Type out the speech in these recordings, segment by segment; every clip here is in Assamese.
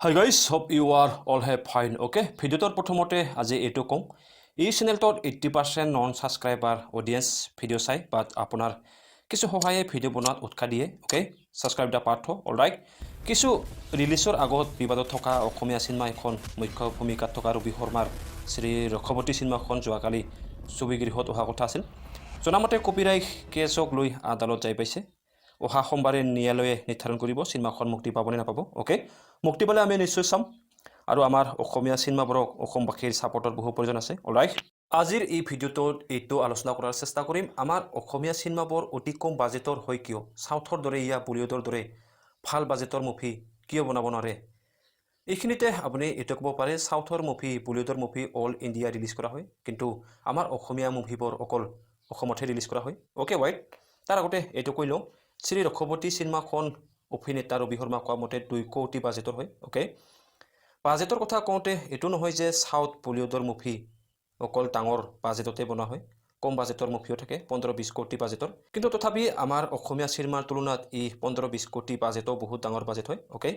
Hi guys, hope you are all have fine. Okay, ভিডিওটোৰ প্ৰথমতে আজি এইটো কম এই চেনেলটোত 80% নন সাবস্ক্ৰাইবাৰ অডিয়েন্স ভিডিও চাই বাট আপোনাৰ কিছু সহায়ে ভিডিও বনোৱাত উৎসাহ দিয়ে ওকে সাবস্ক্ৰাইব দা পাৰ্থ অলৰাইট কিছু ৰিলিজৰ আগত বিবাদত থকা অসমীয়া সিনেমা এখন মুখ্য ভূমিকাত থকা ৰবি শৰ্মাৰ শ্ৰী ৰক্ষৱতী সিনেমাখন যোৱাকালি ছবিগৃহত অহা কথা আছিল জনামতে কপিৰাইট কেছক লৈ আদালত যাই পাইছে অহা সোমবাৰে ন্যায়ালয়ে নিৰ্ধাৰণ কৰিব সিনেমাখন মুক্তি পাবনে নাপাব ওকে মুক্তি পালে আমি নিশ্চয় চাম আৰু আমাৰ অসমীয়া সিনেমাবোৰক অসমবাসীৰ সাপোৰ্টৰ বহু প্ৰয়োজন আছে অলৰাইট আজিৰ এই ভিডিওটোত এইটো আলোচনা কৰাৰ চেষ্টা কৰিম আমাৰ অসমীয়া সিনেমাবোৰ অতি কম বাজেটৰ হয় কিয় সাউথৰ দৰে ইয়া বলিউডৰ দৰে ভাল বাজেটৰ মুভি কিয় বনাব নোৱাৰে এইখিনিতে আপুনি এইটো ক'ব পাৰে সাউথৰ মুভি বলিউডৰ মুভি অল ইণ্ডিয়া ৰিলিজ কৰা হয় কিন্তু আমাৰ অসমীয়া মুভিবোৰ অকল অসমতে ৰিলিজ কৰা হয় ওকে ৱাইট তাৰ আগতে এইটো কৈ লওঁ শ্ৰী ৰক্ষৱতী সিনেমাখন অভিনেতা ৰবি শৰ্মা কোৱা মতে 2 কোটি বাজেটৰ হয় ওকে বাজেটৰ কথা কওঁতে এটো নহয় যে সাউথ বলিউডৰ মুভি অকল ডাঙৰ বাজেটতে বনা হয় কম বাজেটৰ মুভিও থাকে 15-20 কোটি বাজেটৰ কিন্তু তথাপি আমাৰ অসমীয়া সিনেমাৰ তুলনাত ই 15-20 কোটি বাজেটও বহুত ডাঙৰ বাজেট হয় ওকে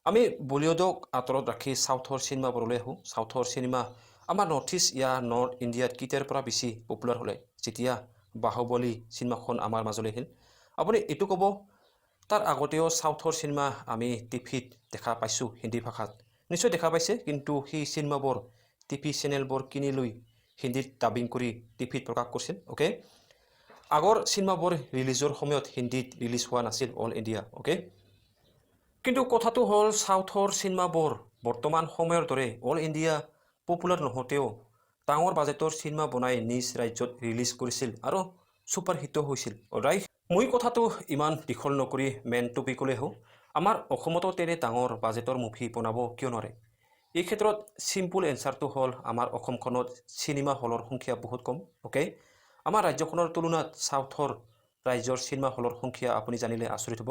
আমি বলিউডক আতৰত ৰাখি সাউথৰ সিনেমাবোৰলৈ আহোঁ সাউথৰ সিনেমা আমাৰ নৰ্থ ইষ্ট ইয়া নৰ্থ ইণ্ডিয়াত কিটাৰ পৰা বেছি পপুলাৰ হ'লে যেতিয়া বাহুবলী সিনেমাখন আমাৰ মাজলৈ আহিল আপুনি এটো ক'ব তাৰ আগতেও সাউথৰ সিনেমা আমি টিভিত দেখা পাইছোঁ হিন্দী ভাষাত নিশ্চয় দেখা পাইছে কিন্তু সেই সিনেমাবোৰ টিভি চেনেলবোৰ কিনি লৈ হিন্দীত ডাবিং কৰি টিভিত প্ৰকাশ কৰিছিল ওকে আগৰ সিনেমাবোৰ ৰিলিজৰ সময়ত হিন্দীত ৰিলিজ হোৱা নাছিল অল ইণ্ডিয়া ওকে কিন্তু কথাটো হ'ল সাউথৰ সিনেমাবোৰ বৰ্তমান সময়ৰ দৰে অল ইণ্ডিয়া পপুলাৰ নহওঁতেও ডাঙৰ বাজেটৰ সিনেমা বনাই নিজ ৰাজ্যত ৰিলিজ কৰিছিল আৰু সুপাৰ হিট হৈছিল অলৰাইট মই কথাটো ইমান দীঘল নকৰি মেইন টপিকলৈ আহোঁ আমাৰ অসমতো তেনে ডাঙৰ বাজেটৰ মুভি বনাব কিয় নোৱাৰে এই ক্ষেত্ৰত সিম্পল এনসাৰটো হ'ল আমাৰ অসমখনত সিনেমা হলৰ সংখ্যা বহুত কম ওকে আমাৰ ৰাজ্যখনৰ তুলনাত সাউথৰ ৰাজ্যৰ সিনেমা হলৰ সংখ্যা আপুনি জানিলে আচৰিত হ'ব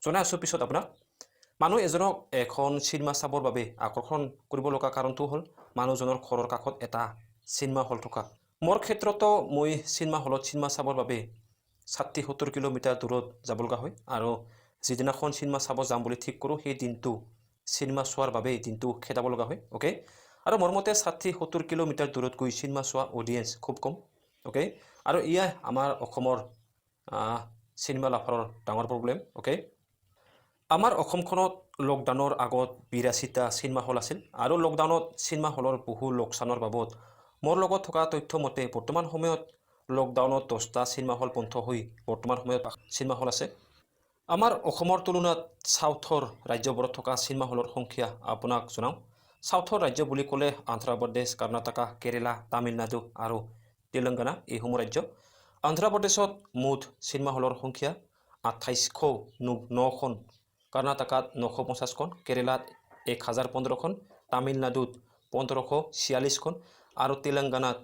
জনাই আছোঁ পিছত আপোনাক মানুহ এজনক এখন সিনেমা চাবৰ বাবে আকৰ্ষণ কৰিব লগা কাৰণটো হ'ল মানুহজনৰ ঘৰৰ কাষত এটা সিনেমা হল থকা মোৰ ক্ষেত্ৰতো মই সিনেমা হলত সিনেমা চাবৰ বাবে 60-70 কিলোমিটাৰ দূৰত যাব লগা হয় আৰু যিদিনাখন সিনেমা চাব যাম বুলি ঠিক কৰোঁ সেই দিনটো সিনেমা চোৱাৰ বাবে দিনটো খেদাব লগা হয় ওকে আৰু মোৰ মতে 60-70 কিলোমিটাৰ দূৰত গৈ সিনেমা চোৱা অডিয়েন্স খুব কম ওকে আৰু ইয়া আমাৰ অসমৰ সিনেমা লাভাৰৰ ডাঙৰ প্ৰব্লেম ওকে আমাৰ অসমখনত লকডাউনৰ আগত 82টা সিনেমা হল আছিল আৰু লকডাউনত সিনেমা হলৰ বহু লোকচানৰ বাবদ মোৰ লগত থকা তথ্য মতে বৰ্তমান সময়ত লকডাউনত 10টা সিনেমা হল বন্ধ হৈ বৰ্তমান সময়ত সিনেমা হল আছে আমাৰ অসমৰ তুলনাত সাউথৰ ৰাজ্যবোৰত থকা সিনেমা হলৰ সংখ্যা আপোনাক জনাওঁ সাউথৰ ৰাজ্য বুলি ক'লে অন্ধ্ৰ প্ৰদেশ কৰ্ণাটকা কেৰেলা তামিলনাডু আৰু তেলেংগানা এইসমূহ ৰাজ্য অন্ধ্ৰ প্ৰদেশত মুঠ সিনেমা হলৰ সংখ্যা 2809খন কৰ্ণাটকাত 950খন কেৰেলাত 1015খন তামিলনাডুত 1546খন আৰু তেলেংগানাত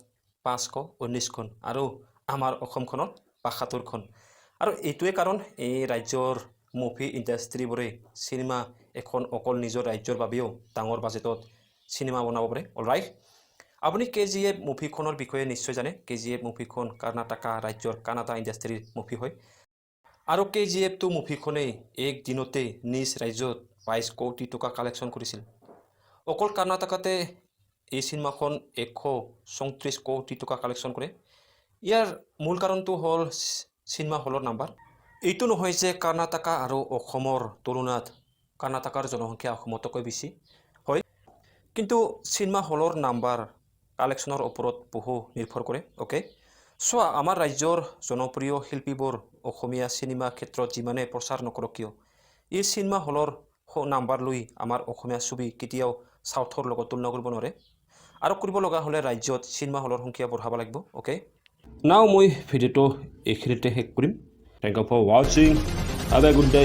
519খন আৰু আমাৰ অসমখনত 72খন আৰু এইটোৱে কাৰণ এই ৰাজ্যৰ মুভি ইণ্ডাষ্ট্ৰীবোৰে সিনেমা এখন অকল নিজৰ ৰাজ্যৰ বাবেও ডাঙৰ বাজেটত সিনেমা বনাব পাৰে অলৰাইট আপুনি কেজিএফ মুভিখনৰ বিষয়ে নিশ্চয় জানে কেজিএফ মুভিখন কৰ্ণাটকা ৰাজ্যৰ কানাডা ইণ্ডাষ্ট্ৰীৰ মুভি হয় আৰু কেজিএফ2 মুভিখনেই এক দিনতে নিজ ৰাজ্যত 22 কোটি টকা কালেকশ্যন কৰিছিল অকল কৰ্ণাটকাতে এই সিনেমাখন 134 কোটি টকা কালেকশ্যন কৰে ইয়াৰ মূল কাৰণটো হ'ল সিনেমা হলৰ নাম্বাৰ এইটো নহয় যে কৰ্ণাটকা আৰু অসমৰ তুলনাত কৰ্ণাটকাৰ জনসংখ্যা অসমতকৈ বেছি হয় কিন্তু সিনেমা হলৰ নাম্বাৰ কালেকশ্যনৰ ওপৰত বহু নিৰ্ভৰ কৰে ওকে চোৱা আমাৰ ৰাজ্যৰ জনপ্ৰিয় শিল্পীবোৰ অসমীয়া সিনেমা ক্ষেত্ৰত যিমানে প্ৰচাৰ নকৰক কিয় এই সিনেমা হলৰ নাম্বাৰ লৈ আমাৰ অসমীয়া ছবি কেতিয়াও সাউথৰ লগত তুলনা কৰিব নোৱাৰে আৰু কৰিব লগা হ'লে ৰাজ্যত সিনেমা হলৰ সংখ্যা বঢ়াব লাগিব ওকে নাও মই ভিডিঅ'টো এইখিনিতে শেষ কৰিম থ্যাংক ইউ ফৰ ৱাচিং হেভ এ গুড ডে